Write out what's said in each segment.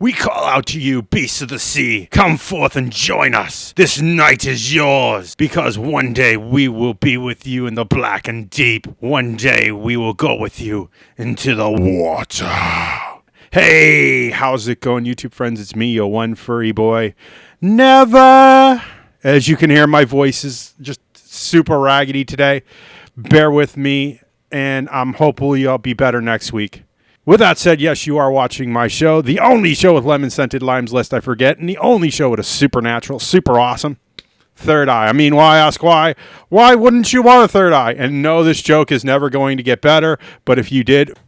We call out to you, beasts of the sea. Come forth and join us. This night is yours, because one day we will be with you in the black and deep. One day we will go with you into the water. Hey, how's it going, YouTube friends? It's me, your one furry boy. Never. As you can hear, my voice is just super raggedy today. Bear with me, and I'm hopefully I'll be better next week. With that said, yes, you are watching my show, the only show with lemon-scented limes lest I forget, and the only show with a supernatural, super awesome third eye. I mean, why ask why? Why wouldn't you want a third eye? And no, this joke is never going to get better, but if you did,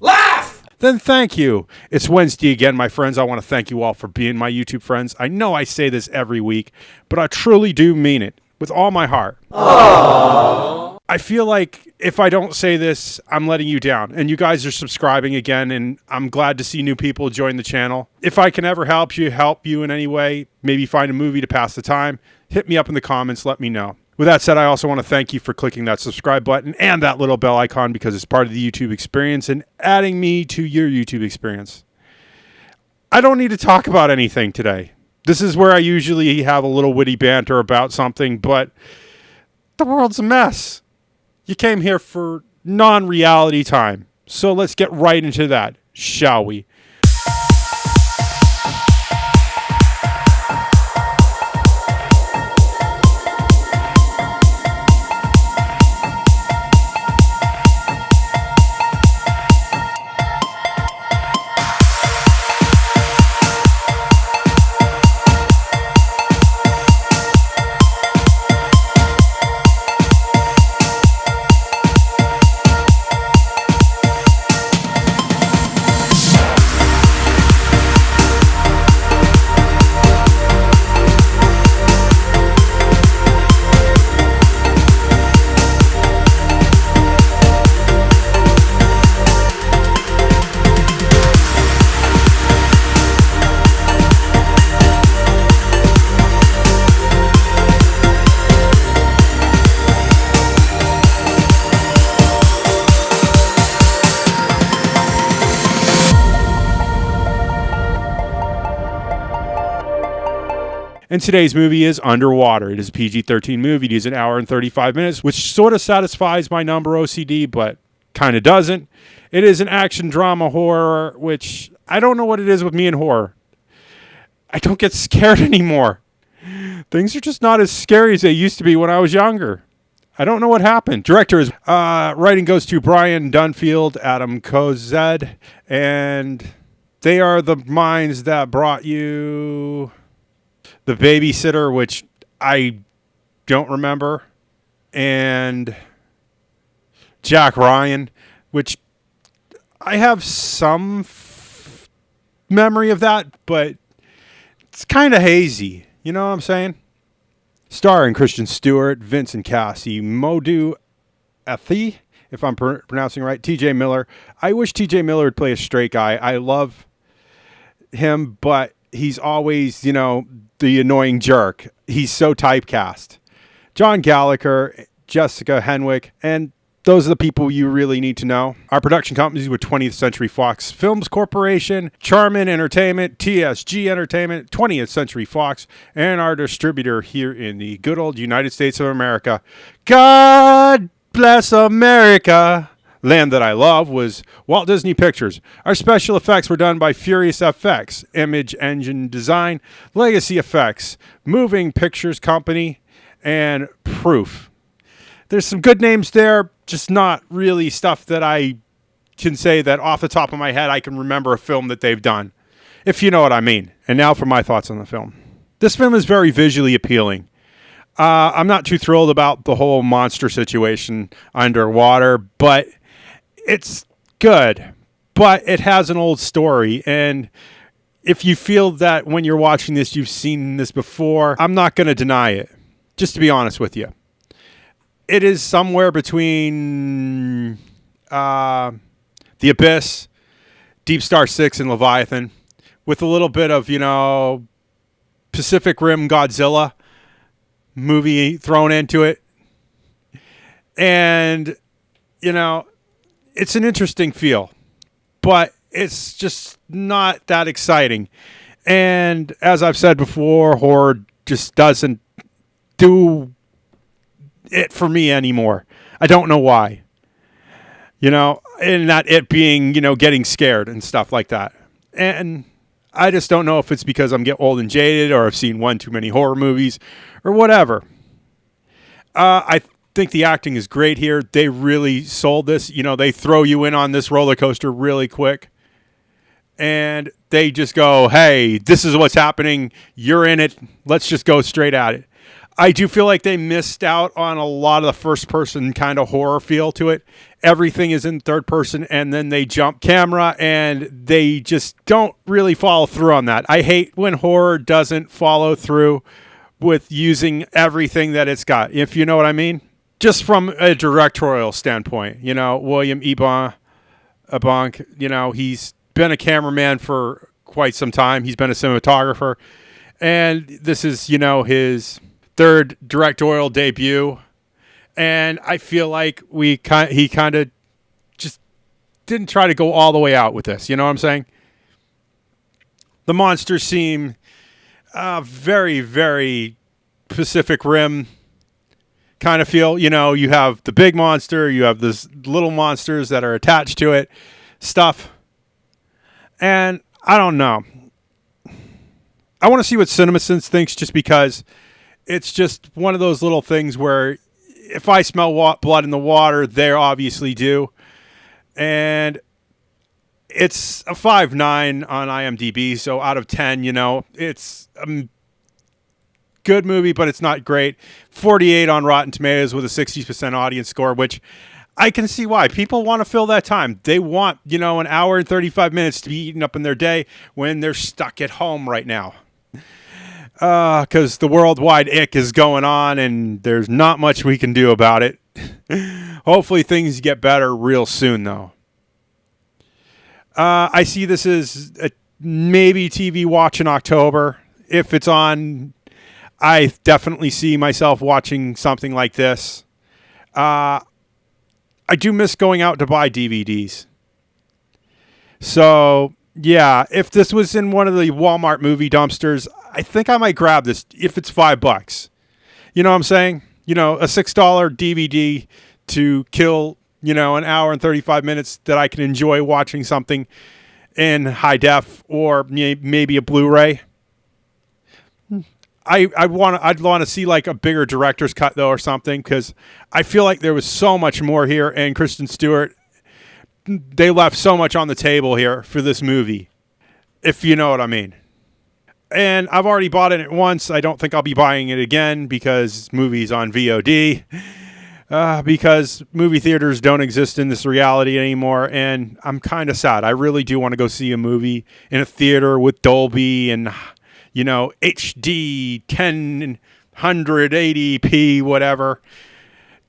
laugh! Then thank you. It's Wednesday again, my friends. I want to thank you all for being my YouTube friends. I know I say this every week, but I truly do mean it with all my heart. Aww. I feel like if I don't say this, I'm letting you down. And you guys are subscribing again, and I'm glad to see new people join the channel. If I can ever help you in any way, maybe find a movie to pass the time, hit me up in the comments, let me know. With that said, I also want to thank you for clicking that subscribe button and that little bell icon because it's part of the YouTube experience and adding me to your YouTube experience. I don't need to talk about anything today. This is where I usually have a little witty banter about something, but the world's a mess. You came here for non-reality time. So let's get right into that, shall we? And today's movie is Underwater. It is a PG-13 movie. It is an hour and 35 minutes, which sort of satisfies my number OCD, but kind of doesn't. It is an action drama horror, which I don't know what it is with me and horror. I don't get scared anymore. Things are just not as scary as they used to be when I was younger. I don't know what happened. Director is writing goes to Brian Duffield, Adam Cozad, and they are the minds that brought you The Babysitter, which I don't remember, and Jack Ryan, which I have some memory of that, but it's kind of hazy. You know what I'm saying? Starring Kristen Stewart, Vincent Cassel, Mamoudou Athie, if I'm pronouncing right, T.J. Miller. I wish T.J. Miller would play a straight guy. I love him, but he's always, the annoying jerk. He's so typecast. John Gallagher, Jessica Henwick, and those are the people you really need to know. Our production companies were 20th Century Fox Films Corporation, Charmin Entertainment, TSG Entertainment, 20th Century Fox, and our distributor here in the good old United States of America. God bless America. Land that I love was Walt Disney Pictures. Our special effects were done by Furious FX, Image Engine Design, Legacy Effects, Moving Pictures Company, and Proof. There's some good names there, just not really stuff that I can say that off the top of my head I can remember a film that they've done, if you know what I mean. And now for my thoughts on the film. This film is very visually appealing. I'm not too thrilled about the whole monster situation underwater, but it's good, but it has an old story, and if you feel that when you're watching this, you've seen this before, I'm not going to deny it, just to be honest with you. It is somewhere between The Abyss, Deep Star 6, and Leviathan, with a little bit of, Pacific Rim Godzilla movie thrown into it. And, it's an interesting feel, but it's just not that exciting. And as I've said before, horror just doesn't do it for me anymore. I don't know why. And not it being, getting scared and stuff like that. And I just don't know if it's because I'm getting old and jaded or I've seen one too many horror movies or whatever. I think the acting is great here. They really sold this. They throw you in on this roller coaster really quick. And they just go, hey, this is what's happening. You're in it. Let's just go straight at it. I do feel like they missed out on a lot of the first-person kind of horror feel to it. Everything is in third person, and then they jump camera, and they just don't really follow through on that. I hate when horror doesn't follow through with using everything that it's got, if you know what I mean. Just from a directorial standpoint, William Eubank, he's been a cameraman for quite some time. He's been a cinematographer, and this is, his third directorial debut, and I feel like he kind of just didn't try to go all the way out with this. You know what I'm saying? The monsters seem very, very Pacific Rim kind of feel. You have the big monster, you have this little monsters that are attached to it, stuff, and I don't know. I want to see what CinemaSins thinks, just because it's just one of those little things where if I smell blood in the water, they obviously do. And it's a 5.9 on IMDb, so out of 10, it's a good movie, but it's not great. 48 on Rotten Tomatoes with a 60% audience score, which I can see why. People want to fill that time. They want, an hour and 35 minutes to be eaten up in their day when they're stuck at home right now. Because the worldwide ick is going on and there's not much we can do about it. Hopefully things get better real soon, though. I see this as a maybe TV watch in October. If it's on, I definitely see myself watching something like this. I do miss going out to buy DVDs. So, yeah, if this was in one of the Walmart movie dumpsters, I think I might grab this if it's $5. You know what I'm saying? A $6 DVD to kill, an hour and 35 minutes that I can enjoy watching something in high def or maybe a Blu-ray. I'd want to see like a bigger director's cut though or something, because I feel like there was so much more here, and Kristen Stewart, they left so much on the table here for this movie, if you know what I mean. And I've already bought it once. I don't think I'll be buying it again because movie's on VOD. Because movie theaters don't exist in this reality anymore, and I'm kind of sad. I really do want to go see a movie in a theater with Dolby and, HD 1080p, whatever.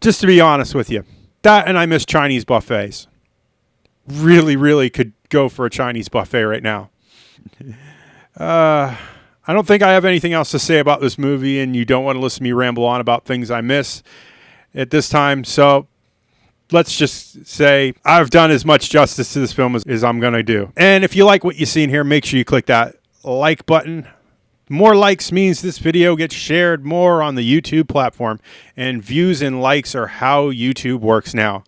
Just to be honest with you. That, and I miss Chinese buffets. Really, really could go for a Chinese buffet right now. I don't think I have anything else to say about this movie, and you don't want to listen to me ramble on about things I miss at this time. So let's just say I've done as much justice to this film as I'm going to do. And if you like what you see in here, make sure you click that like button. More likes means this video gets shared more on the YouTube platform, and views and likes are how YouTube works now.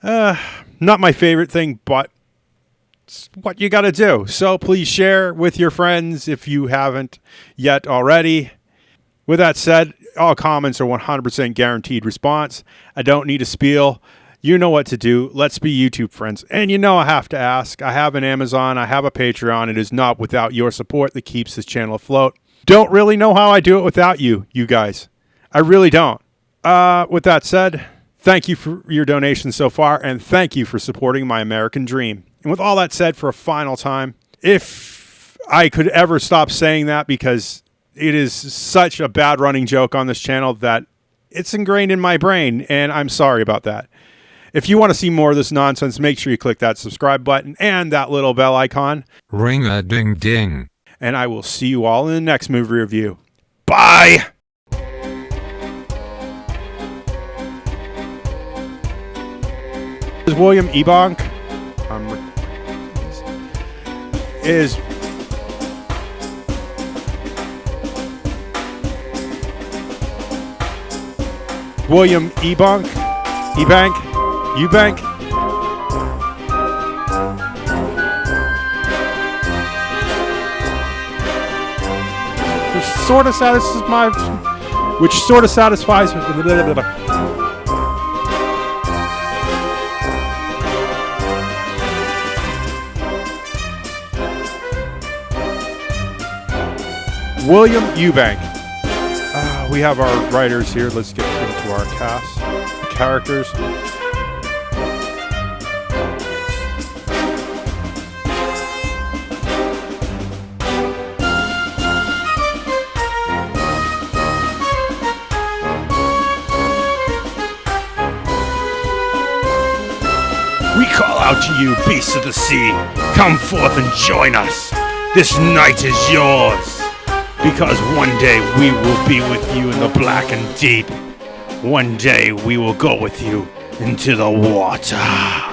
Not my favorite thing, but it's what you got to do. So please share with your friends if you haven't yet already. With that said, all comments are 100% guaranteed response. I don't need a spiel. You know what to do. Let's be YouTube friends. And I have to ask. I have an Amazon. I have a Patreon. It is not without your support that keeps this channel afloat. Don't really know how I do it without you guys. I really don't. With that said, thank you for your donations so far, and thank you for supporting my American dream. And with all that said, for a final time, if I could ever stop saying that, because it is such a bad running joke on this channel that it's ingrained in my brain, and I'm sorry about that. If you want to see more of this nonsense, make sure you click that subscribe button and that little bell icon. Ring-a-ding-ding. And I will see you all in the next movie review. Bye! This is William Eubank. is William Eubank. Which sort of satisfies me. William Eubank. We have our writers here. Let's get into our cast, the characters. We call out to you, beasts of the sea, come forth and join us. This night is yours. Because one day we will be with you in the black and deep. One day we will go with you into the water.